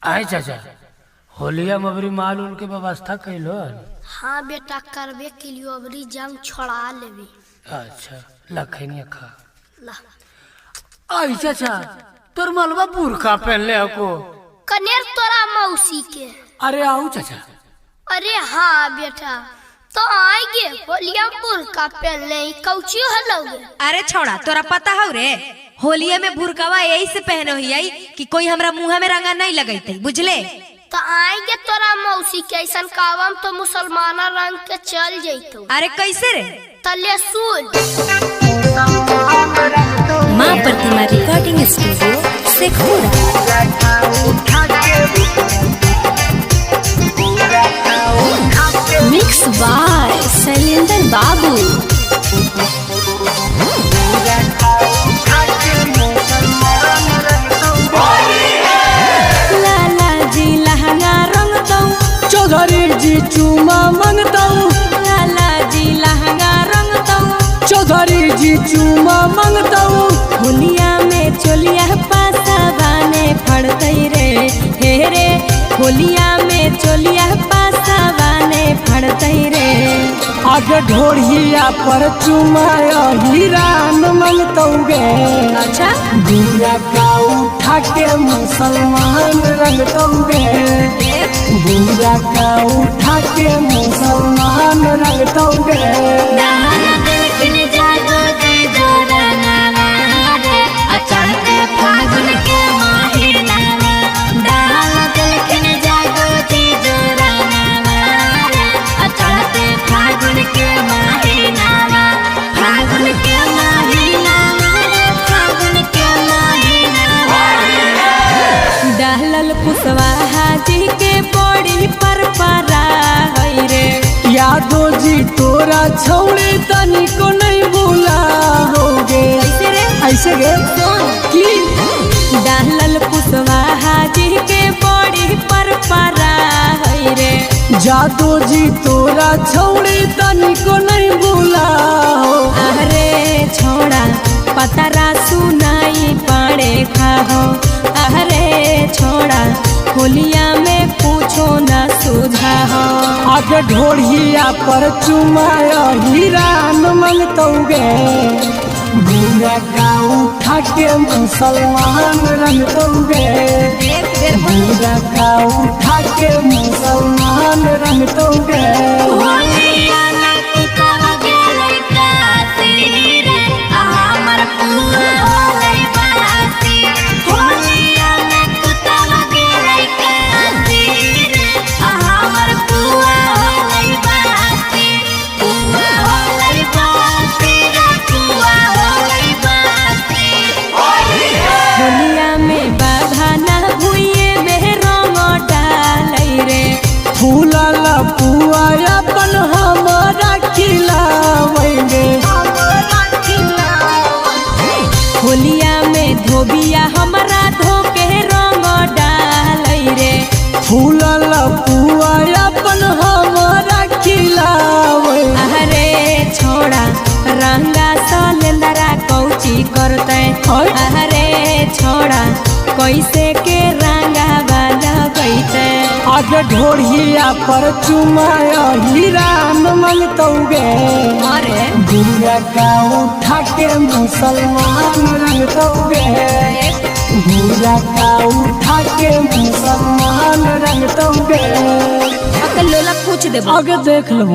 आए चाचा होलिया मबरी माल उल के व्यवस्था कैलो। हाँ बेटा करबे के लिए अबरी जंग छोड़ा लेबे। अच्छा लखनिया खा ला आई चाचा तोर मलबा बुरखा पहन ले को कनेर तोरा मौसी के। अरे आओ चाचा। अरे हाँ बेटा तो आएंगे होलिया बुरका पहन ले कौची हलोगे। अरे छोड़ा तोरा पता हो रे होलिया में बुरकावा यही से पहनो ही कि कोई हमरा मुँह में रंगा नहीं लगते बुझले। तो आएंगे तोरा मौसी के ऐसा कावम तो मुसलमाना रंग के चल जैतो। अरे कैसे रे तले सुन Maa Pratima recording studio Sheikhpura. Mix by Shailendra Babu. Lala जी लहंगा रंग दो चौधरी जी चूमा मांगता लाला जी लहंगा रंग दो चौधरी जी चूमा मांगता होलिया में चोलिया पासा बाने फड़ते रे हे रे होलिया में चोलिया पासा बाने फड़ते रे। आगे ढोढ़िया पर चुमाया हीरान मांगता गे। अच्छा बुरा का उठा के मुसलमान रंगता गे। बुरा का उठा के मुसलमान रंगता गे। दहलल कुशवाहा जी के बड़ी पर परा है रे। यादो जी तोरा छौड़े तनी को नहीं भूला होगे। कैसे रे ऐसे गे की दहलल कुशवाहा जी के बड़ी पर परा है रे। जादो जी तोरा छौड़े तनी को नहीं भूला हो। अरे छोड़ा पतरा सुनाई पड़े खाहो। अरे छोड़ा होलिया में पूछो न सुझा हो। आगे ढोढ़िया पर चुमाया हीरान मांगता गे। बुरा का उठा के मुसलमान रंगता गे। बुरा का उठा के मुसलमान रंगता गे। होलिया में बाधा न भूये में रंग डालै रे। फूला पुआ अपन हमारा खिलावेंगे। होलिया में धोबिया हमरा धोके रंग डालै रे। फूला पुआ अपन हमारा खिलावे। अरे छोड़ा रंगा सलेंदरा कौची करते। अरे छोड़ा कैसे के रंगा वाला गईते। आगे ढोढ़िया पर चुमाया हीरान मांगता गे। अरे बुरा का उठा के मुसलमान रंगता गे। बुरा का उठा के मुसलमान रंगता गे। लोला पूछ दे आगे देख लो।